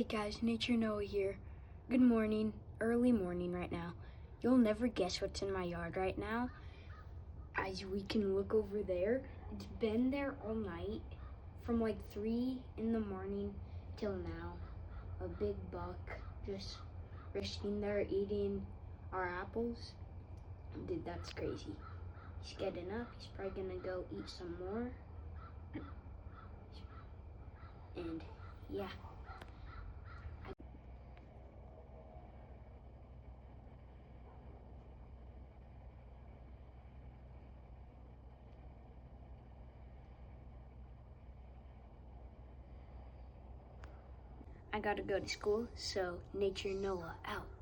Hey guys, Nature Noah here. Good morning, early morning right now. You'll never guess what's in my yard right now. As we can look over there, it's been there all night from like 3 in the morning till now. A big buck just resting there eating our apples. Dude, that's crazy. He's getting up, he's probably gonna go eat some more. And yeah. I gotta go to school, so Nature Noah out.